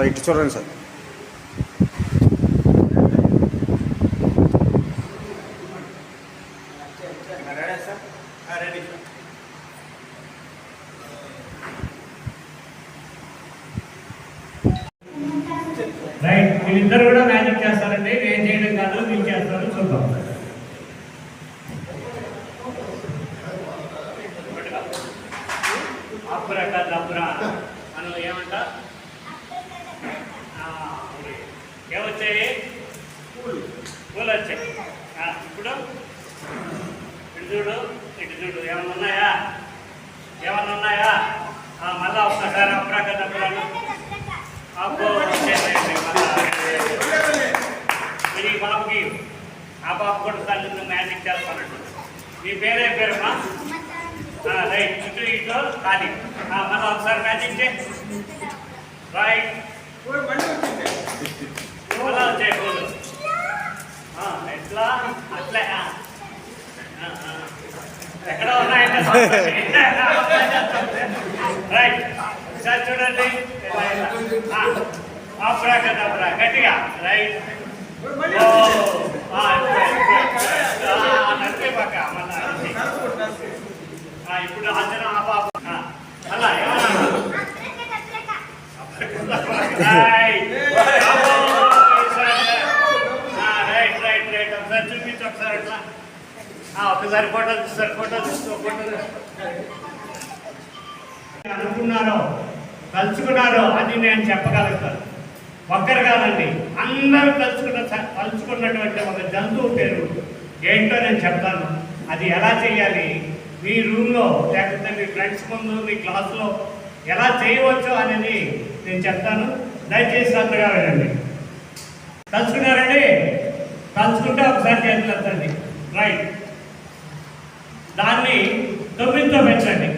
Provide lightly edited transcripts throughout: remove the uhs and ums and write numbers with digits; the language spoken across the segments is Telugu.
సార్ ఇటు చూడండి సార్. రైట్, వీళ్ళిద్దరు కూడా మ్యాజిక్ చేస్తారండి. నేను చేయడం కాదు, మీరు చేస్తారు. చూద్దాం. అబ్రకదబ్రా మనం ఏమంటా ఏమొచ్చాయి? పూలు వచ్చాయి. ఇప్పుడు ఇటు చూడు, ఇటు చూడు. ఏమన్నా ఉన్నాయా? ఏమన్నా ఉన్నాయా? మళ్ళా ఒక్కసారి అబ్రకదబ్రాను అబ్బో ఈ బాబుకి ఆ బాబు కూడా తల్లి మ్యాజిక్ చేస్తానంటు. మీ పేరే పేరుమా? రైట్, ఇటు ఇటు ఖాళీ. మళ్ళీ ఒకసారి మ్యాజిక్ చేయి. రైట్, మళ్ళా వచ్చాయి పూలు. ఎట్లా? అట్లే ఎక్కడ ఉన్నాయంటే రైట్, ఒకసారి చూడండి. అబ్రాకదబ్రా గట్టిగా. రైట్, నడిపే పక్క మళ్ళా. ఇప్పుడు అందరం ఆ పాప మళ్ళా ఏమన్నా రైట్ రైట్ రైట్. ఒకసారి చూపించు, ఒకసారి అట్లా. ఒకసారి ఫోటో చూస్తారు. ఫోటో చూస్తూ ఫోటో అనుకున్నారో తలుచుకున్నారో అది నేను చెప్పగలుగుతాను. ఒక్కరు కాదండి, అందరూ తలుచుకున్నటువంటి ఒక జంతువు పేరు ఏంటో నేను చెప్తాను. అది ఎలా చేయాలి, మీ రూమ్లో లేకపోతే మీ ఫ్రెండ్స్ ముందు మీ క్లాస్లో ఎలా చేయవచ్చో అనేది నేను చెప్తాను. దయచేసి శ్రద్ధగా వినండి. తలుచుకున్నారండి? తలుచుకుంటే ఒకసారి చేతులు ఎత్తండి. రైట్, దాన్ని 9తో పెంచండి.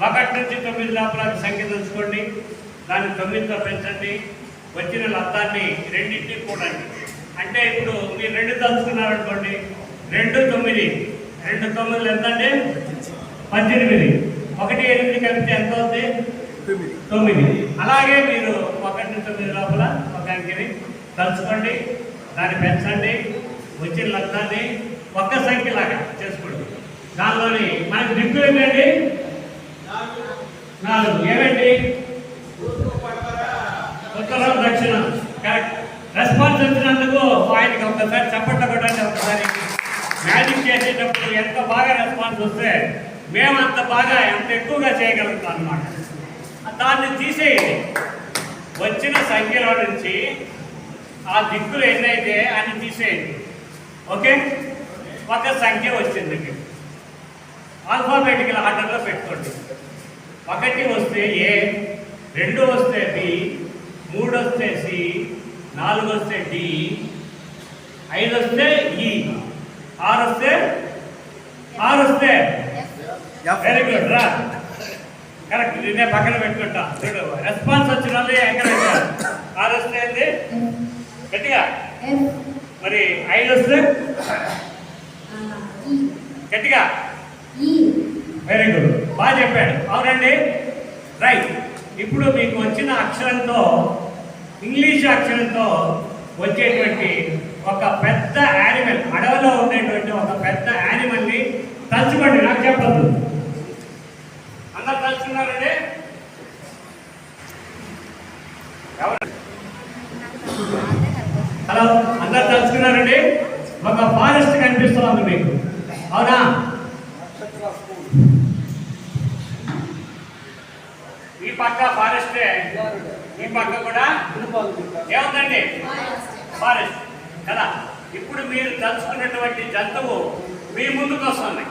1 నుంచి 9 లోపల సంఖ్య తెలుసుకోండి. దాన్ని 9తో పెంచండి. వచ్చిన లబ్ధాన్ని రెండింటిని కూడండి. అంటే ఇప్పుడు మీరు 2 తలుచుకున్నారనుకోండి, 2 9, 2 9 ఎంత అండి? 18. 1 8 కలిపితే ఎంత అవుతుంది? 9. అలాగే మీరు 1 నుంచి 9 లోపల ఒక అంకెని తలుచుకోండి, దాన్ని పెంచండి. వచ్చిన లబ్ధాన్ని ఒక్క సంఖ్యలాగా చేసుకోండి. దానిలోని మనకి దిక్కు ఏంటండి? 4. ఏమండి? ఉత్తరం, దక్షిణం. కరెక్ట్. రెస్పాన్స్ వచ్చినందుకు ఆయనకి ఒక్కసారి చప్పట్లు కొట్టండి. ఒకసారి మ్యాజిక్ చేసేటప్పుడు ఎంత బాగా రెస్పాన్స్ వస్తే మేము అంత బాగా ఎంత ఎక్కువగా చేయగలుగుతాం అన్నమాట. దాన్ని తీసేయండి. వచ్చిన సంఖ్యలో నుంచి ఆ దిక్కులు ఎన్నైతే అని తీసేయండి. ఓకే, ఒక సంఖ్య వచ్చింది. ఆల్ఫాబెటికల్ ఆర్డర్లో పెట్టుకోండి. 1 వస్తే ఏ, 2 వస్తే బి, 3 వస్తే సి, 4 వస్తే డి, 5 వస్తే ఈ, 6 వస్తే వెరీ గుడ్ రా. కరెక్ట్. నేనే పక్కన పెట్టుకుంటా. చూడు, రెస్పాన్స్ వచ్చిన వాళ్ళు ఎంకరేజ్. 6 వస్తే ఏంది? గట్టిగా. మరి 5 వస్తే గట్టిగా. వెరీ గుడ్, బాగా చెప్పాడు. అవునండి, రైట్. ఇప్పుడు మీకు వచ్చిన అక్షరంతో, ఇంగ్లీష్ అక్షరంతో వచ్చేటువంటి ఒక పెద్ద యానిమల్, అడవిలో ఉండేటువంటి ఒక పెద్ద యానిమల్ని తలుచుకోండి. నాకు చెప్పదు. అందరు తలుచుకున్నారండి? హలో, అందరు తలుచుకున్నారండి? ఒక ఫారెస్ట్ కనిపిస్తుంది మీకు, అవునా? ఈ పక్క ఫారెస్టే, ఈ పక్క కూడా ఏముందండి? ఫారెస్ట్ కదా. ఇప్పుడు మీరు తలుచుకున్నటువంటి జంతువు మీ ముందుకు వస్తుంది.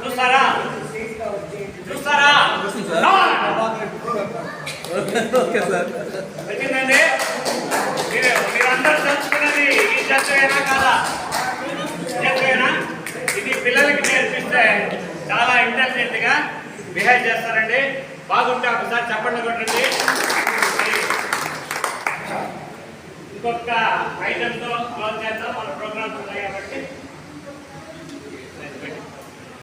చూస్తారా? చూస్తారా? వచ్చిందండి. మీరందరూ తలుచుకున్నది ఈ జంతువేనా కాదా? జంతువేనా? ఇది పిల్లలకి నేర్పిస్తే చాలా ఇంటెలిజెంట్ గా బిహేవ్ చేస్తారండి. బాగుంటే ఒకసారి చప్పట్లు కొట్టండి. ఇంకొక ఐటెంతో క్లోజ్ చేద్దాం. మన ప్రోగ్రామ్స్ ఉన్నాయి కాబట్టి